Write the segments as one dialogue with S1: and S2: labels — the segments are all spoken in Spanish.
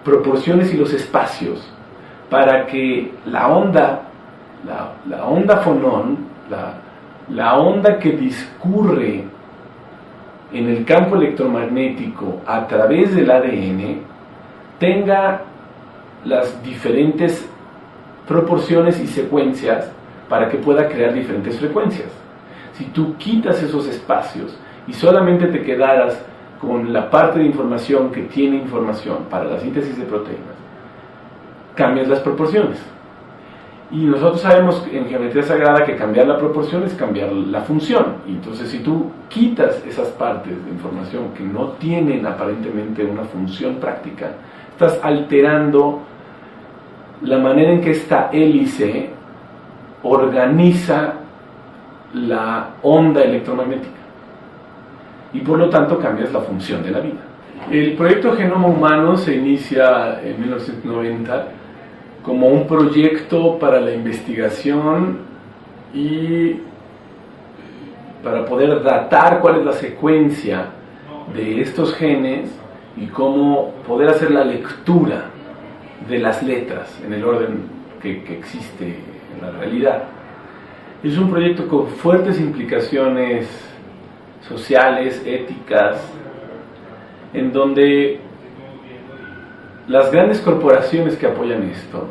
S1: proporciones y los espacios para que la onda fonón, la onda que discurre en el campo electromagnético a través del ADN tenga las diferentes proporciones y secuencias para que pueda crear diferentes frecuencias. Si tú quitas esos espacios y solamente te quedaras con la parte de información que tiene información para la síntesis de proteínas, cambias las proporciones. Y nosotros sabemos en geometría sagrada que cambiar la proporción es cambiar la función. Y entonces si tú quitas esas partes de información que no tienen aparentemente una función práctica, estás alterando la manera en que esta hélice organiza la onda electromagnética. Y por lo tanto cambias la función de la vida. El proyecto Genoma Humano se inicia en 1990 como un proyecto para la investigación y para poder datar cuál es la secuencia de estos genes y cómo poder hacer la lectura de las letras en el orden que existe en la realidad. Es un proyecto con fuertes implicaciones sociales, éticas, en donde las grandes corporaciones que apoyan esto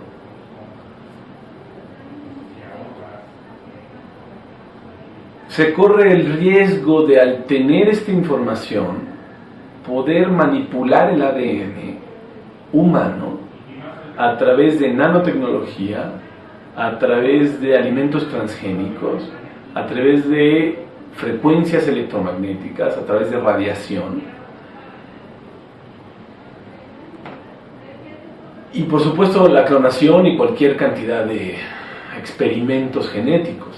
S1: se corre el riesgo de, al tener esta información, poder manipular el ADN humano a través de nanotecnología, a través de alimentos transgénicos, a través de frecuencias electromagnéticas, a través de radiación. Y por supuesto la clonación y cualquier cantidad de experimentos genéticos.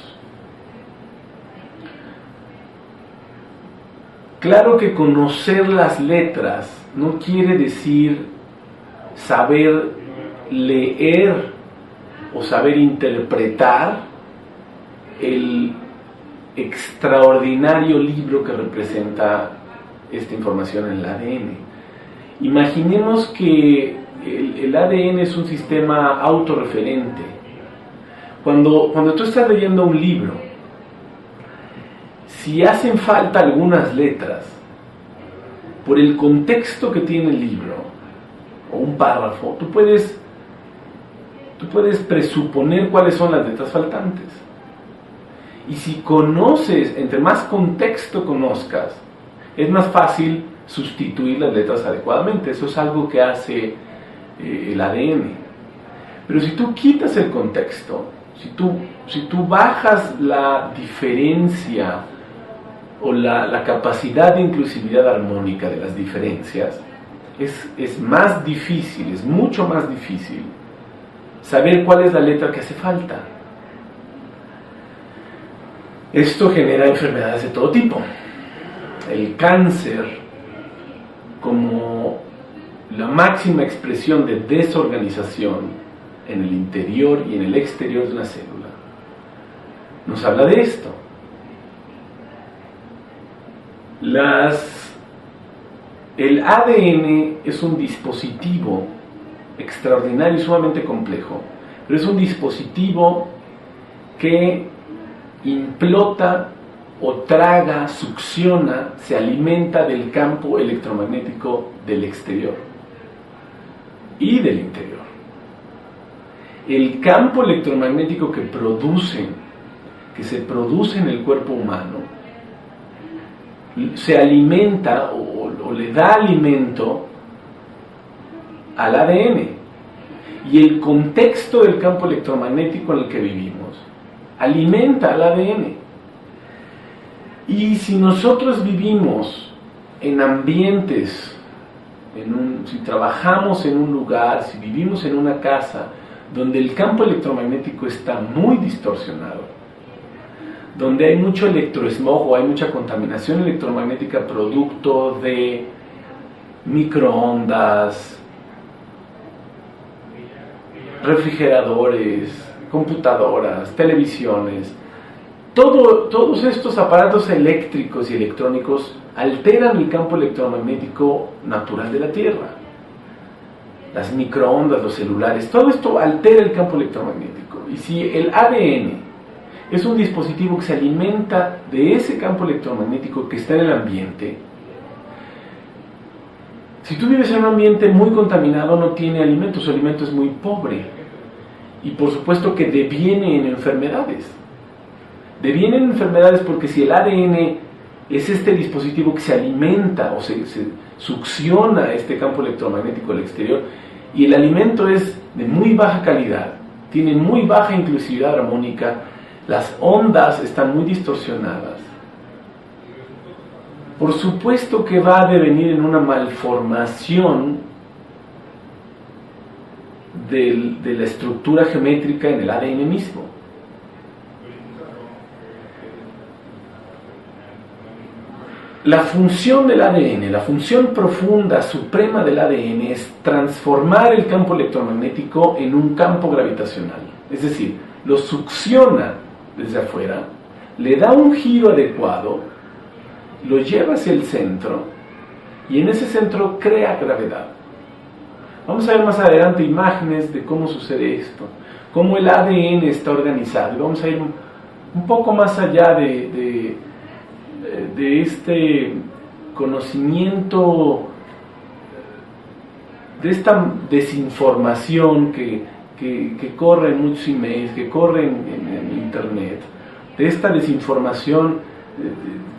S1: Claro que conocer las letras no quiere decir saber leer o saber interpretar el extraordinario libro que representa esta información en el ADN. Imaginemos que el ADN es un sistema autorreferente. Cuando tú estás leyendo un libro, si hacen falta algunas letras, por el contexto que tiene el libro, o un párrafo, tú puedes presuponer cuáles son las letras faltantes. Y si conoces, entre más contexto conozcas, es más fácil sustituir las letras adecuadamente. Eso es algo que hace el ADN. Pero si tú quitas el contexto, si tú bajas la diferencia o la capacidad de inclusividad armónica de las diferencias, es más difícil, es mucho más difícil saber cuál es la letra que hace falta. Esto genera enfermedades de todo tipo. El cáncer, como la máxima expresión de desorganización en el interior y en el exterior de una célula, nos habla de esto. El ADN es un dispositivo extraordinario y sumamente complejo, pero es un dispositivo que implota o traga, succiona, se alimenta del campo electromagnético del exterior y del interior. El campo electromagnético que se produce en el cuerpo humano se alimenta o le da alimento al ADN, y el contexto del campo electromagnético en el que vivimos alimenta al ADN. Y si nosotros vivimos en ambientes, si trabajamos en un lugar, si vivimos en una casa donde el campo electromagnético está muy distorsionado, donde hay mucho electroesmog o hay mucha contaminación electromagnética producto de microondas, refrigeradores, computadoras, televisiones, todos estos aparatos eléctricos y electrónicos alteran el campo electromagnético natural de la Tierra. las microondas, los celulares, todo esto altera el campo electromagnético. Y si el ADN es un dispositivo que se alimenta de ese campo electromagnético que está en el ambiente, si tú vives en un ambiente muy contaminado, no tiene alimento, su alimento es muy pobre. Y por supuesto que deviene en enfermedades. Deviene en enfermedades porque si el ADN es este dispositivo que se alimenta o se succiona este campo electromagnético del exterior, y el alimento es de muy baja calidad, tiene muy baja inclusividad armónica, las ondas están muy distorsionadas, por supuesto que va a devenir en una malformación de la estructura geométrica en el ADN mismo. La función del ADN, la función profunda, suprema del ADN es transformar el campo electromagnético en un campo gravitacional. Es decir, lo succiona desde afuera, le da un giro adecuado, lo lleva hacia el centro y en ese centro crea gravedad. Vamos a ver más adelante imágenes de cómo sucede esto, cómo el ADN está organizado. Y vamos a ir un poco más allá de este conocimiento, de esta desinformación que corre en muchos emails, que corre en internet, de esta desinformación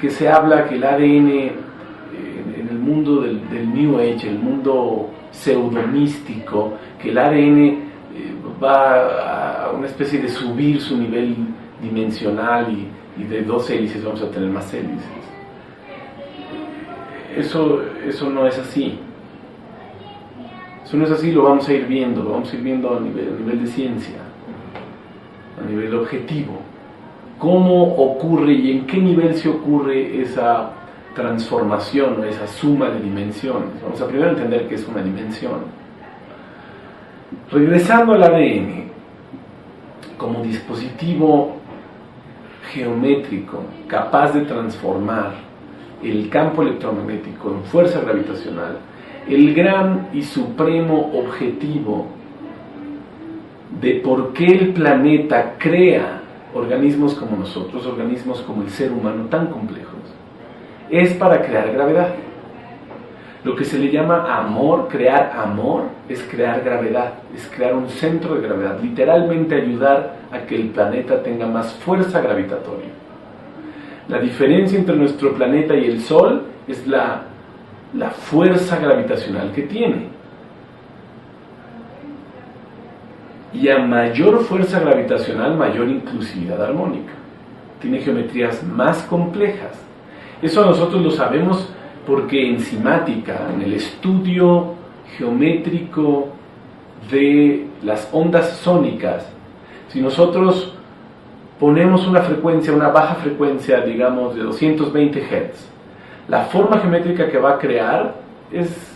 S1: que se habla que el ADN en el mundo del New Age, el mundo pseudomístico, que el ADN va a una especie de subir su nivel dimensional y de 2 hélices vamos a tener más hélices. Eso no es así. Eso no es así, lo vamos a ir viendo a nivel de ciencia, a nivel objetivo. Cómo ocurre y en qué nivel se ocurre esa transformación o esa suma de dimensiones. Vamos a primero entender qué es una dimensión. Regresando al ADN, como dispositivo geométrico capaz de transformar el campo electromagnético en fuerza gravitacional, el gran y supremo objetivo de por qué el planeta crea organismos como nosotros, organismos como el ser humano tan complejos, es para crear gravedad. Lo que se le llama amor, crear amor, es crear gravedad, es crear un centro de gravedad, literalmente ayudar a que el planeta tenga más fuerza gravitatoria. La diferencia entre nuestro planeta y el Sol es la fuerza gravitacional que tiene. Y a mayor fuerza gravitacional, mayor inclusividad armónica. Tiene geometrías más complejas. Eso nosotros lo sabemos porque en cimática, en el estudio geométrico de las ondas sónicas, si nosotros ponemos una frecuencia, una baja frecuencia, digamos, de 220 Hz, la forma geométrica que va a crear es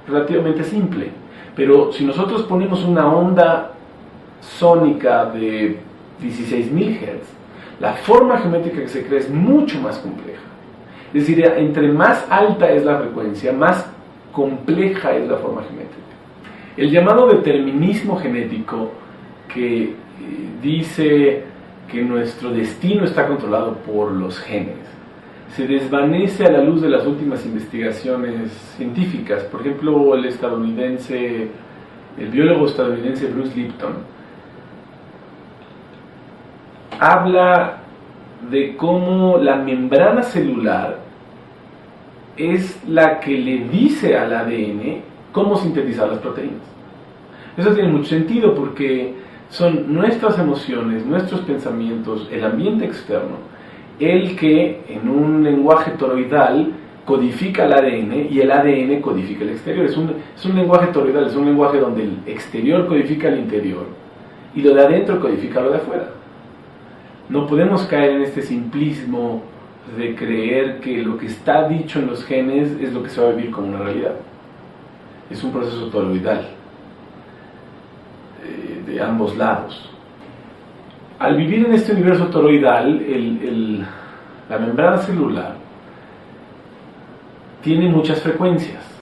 S1: relativamente simple. Pero si nosotros ponemos una onda sónica de 16.000 Hz, la forma geométrica que se crea es mucho más compleja. Es decir, entre más alta es la frecuencia, más compleja es la forma geométrica. El llamado determinismo genético, que dice que nuestro destino está controlado por los genes, se desvanece a la luz de las últimas investigaciones científicas. Por ejemplo, el biólogo estadounidense Bruce Lipton habla de cómo la membrana celular es la que le dice al ADN cómo sintetizar las proteínas. Eso tiene mucho sentido porque son nuestras emociones, nuestros pensamientos, el ambiente externo, el que en un lenguaje toroidal codifica el ADN y el ADN codifica el exterior. Es un lenguaje toroidal, es un lenguaje donde el exterior codifica el interior y lo de adentro codifica lo de afuera. No podemos caer en este simplismo de creer que lo que está dicho en los genes es lo que se va a vivir como una realidad. Es un proceso toroidal de ambos lados. Al vivir en este universo toroidal, la membrana celular tiene muchas frecuencias.